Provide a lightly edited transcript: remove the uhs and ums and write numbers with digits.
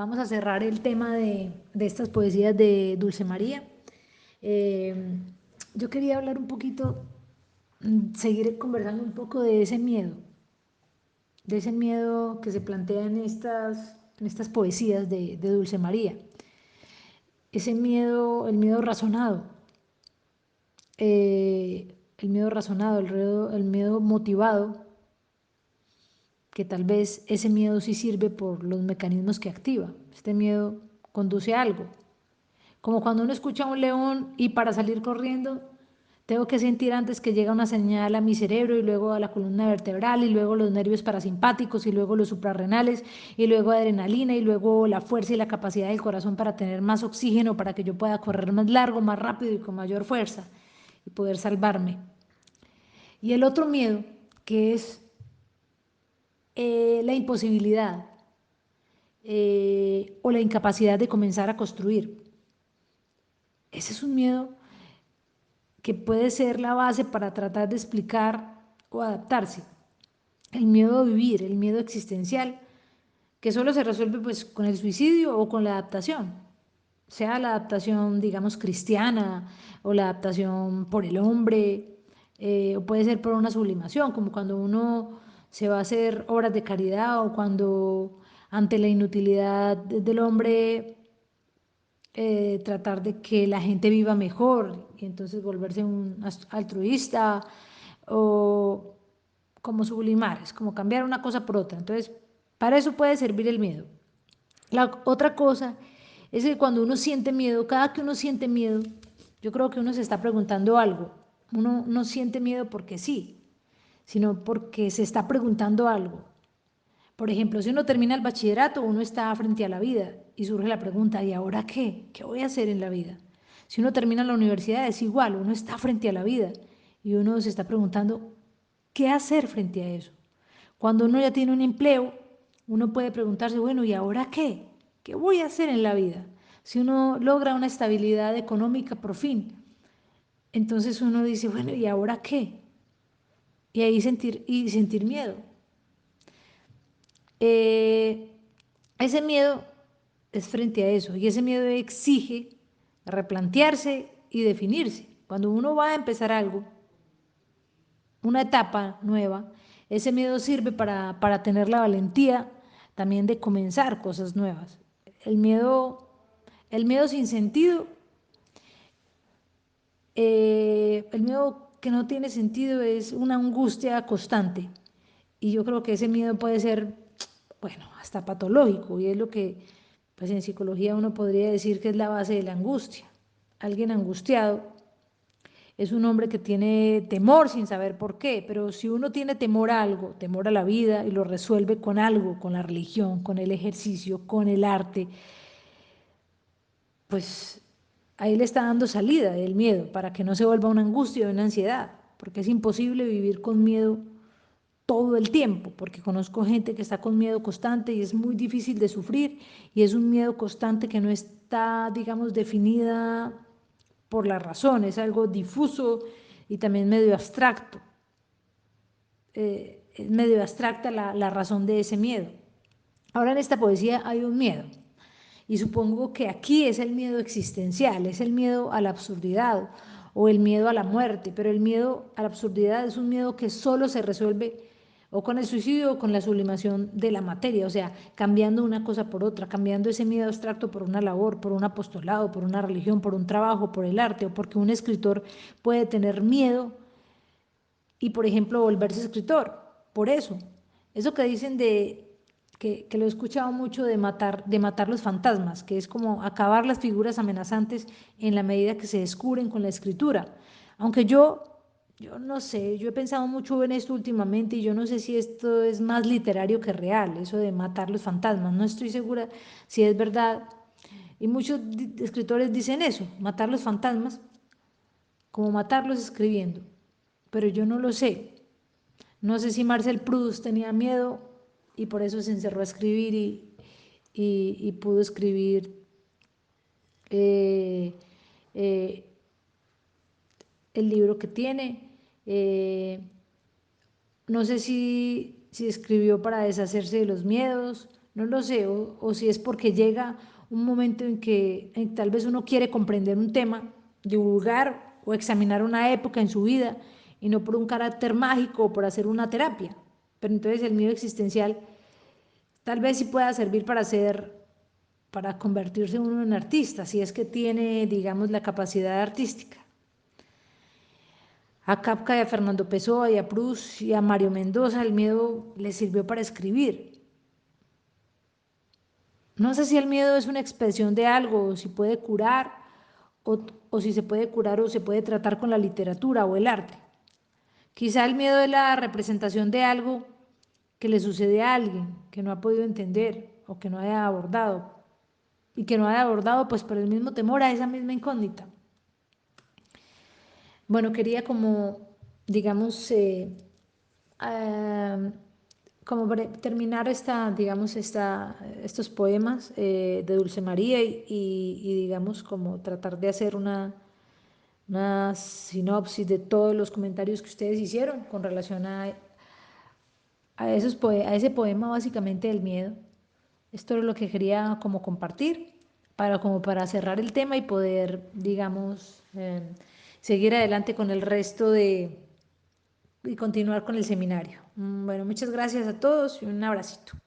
vamos a cerrar el tema de estas poesías de Dulce María. Eh, yo quería hablar un poquito, seguir conversando un poco de ese miedo que se plantea en estas poesías de Dulce María. Ese miedo, el miedo razonado, el miedo motivado, que tal vez ese miedo sí sirve por los mecanismos que activa. Este miedo conduce a algo. Como cuando uno escucha a un león y para salir corriendo, tengo que sentir antes que llega una señal a mi cerebro y luego a la columna vertebral y luego los nervios parasimpáticos y luego los suprarrenales y luego adrenalina y luego la fuerza y la capacidad del corazón para tener más oxígeno para que yo pueda correr más largo, más rápido y con mayor fuerza y poder salvarme. Y el otro miedo, que es la imposibilidad o la incapacidad de comenzar a construir. Ese es un miedo que puede ser la base para tratar de explicar o adaptarse. El miedo a vivir, el miedo existencial, que solo se resuelve pues con el suicidio o con la adaptación, sea la adaptación, digamos, cristiana o la adaptación por el hombre, o puede ser por una sublimación, como cuando uno se va a hacer obras de caridad o cuando ante la inutilidad del hombre tratar de que la gente viva mejor y entonces volverse un altruista o como sublimar, es como cambiar una cosa por otra. Entonces, para eso puede servir el miedo. La otra cosa es que cuando uno siente miedo, cada que uno siente miedo, yo creo que uno se está preguntando algo. Uno no siente miedo porque sí, sino porque se está preguntando algo. Por ejemplo, si uno termina el bachillerato, uno está frente a la vida y surge la pregunta, ¿y ahora qué? ¿Qué voy a hacer en la vida? Si uno termina la universidad es igual, uno está frente a la vida y uno se está preguntando, ¿qué hacer frente a eso? Cuando uno ya tiene un empleo, uno puede preguntarse, bueno, ¿y ahora qué? ¿Qué voy a hacer en la vida? Si uno logra una estabilidad económica por fin, entonces uno dice, bueno, ¿y ahora qué? Y ahí sentir miedo. Eh, ese miedo es frente a eso y ese miedo exige replantearse y definirse. Cuando uno va a empezar algo, una etapa nueva, ese miedo sirve para tener la valentía también de comenzar cosas nuevas. El miedo, el miedo sin sentido, el miedo que no tiene sentido es una angustia constante. Y yo creo que ese miedo puede ser, bueno, hasta patológico, y es lo que, pues en psicología uno podría decir que es la base de la angustia. Alguien angustiado es un hombre que tiene temor sin saber por qué, pero si uno tiene temor a algo, temor a la vida y lo resuelve con algo, con la religión, con el ejercicio, con el arte, pues ahí le está dando salida del miedo para que no se vuelva una angustia o una ansiedad, porque es imposible vivir con miedo todo el tiempo, porque conozco gente que está con miedo constante y es muy difícil de sufrir y es un miedo constante que no está, digamos, definida por la razón, es algo difuso y también medio abstracto. Es medio abstracta la razón de ese miedo. Ahora en esta poesía hay un miedo y supongo que aquí es el miedo existencial, es el miedo a la absurdidad o el miedo a la muerte, pero el miedo a la absurdidad es un miedo que solo se resuelve o con el suicidio o con la sublimación de la materia, o sea, cambiando una cosa por otra, cambiando ese miedo abstracto por una labor, por un apostolado, por una religión, por un trabajo, por el arte, o porque un escritor puede tener miedo y, por ejemplo, volverse escritor. Por eso que dicen que lo he escuchado mucho de matar los fantasmas, que es como acabar las figuras amenazantes en la medida que se descubren con la escritura. Aunque yo no sé, yo he pensado mucho en esto últimamente y yo no sé si esto es más literario que real, eso de matar los fantasmas, no estoy segura si es verdad. Y muchos escritores dicen eso, matar los fantasmas, como matarlos escribiendo, pero yo no lo sé. No sé si Marcel Proust tenía miedo y por eso se encerró a escribir y pudo escribir eh, eh, el libro que tiene. No sé si escribió para deshacerse de los miedos, no lo sé, o si es porque llega un momento en que tal vez uno quiere comprender un tema, divulgar o examinar una época en su vida y no por un carácter mágico o por hacer una terapia. Pero entonces el miedo existencial tal vez sí pueda servir para convertirse uno en artista, si es que tiene, digamos, la capacidad artística. A Kafka y a Fernando Pessoa y a Proust y a Mario Mendoza el miedo les sirvió para escribir. No sé si el miedo es una expresión de algo, o si puede curar, o si se puede curar o se puede tratar con la literatura o el arte. Quizá el miedo es la representación de algo que le sucede a alguien que no ha podido entender o que no haya abordado, y que no haya abordado pues por el mismo temor a esa misma incógnita. Bueno, quería como, digamos, ah, como terminar digamos, estos poemas de Dulce María y, digamos como tratar de hacer una sinopsis de todos los comentarios que ustedes hicieron con relación a ese poema básicamente del miedo. Esto es lo que quería como compartir como para cerrar el tema y poder, digamos, seguir adelante con el resto y continuar con el seminario. Bueno, muchas gracias a todos y un abracito.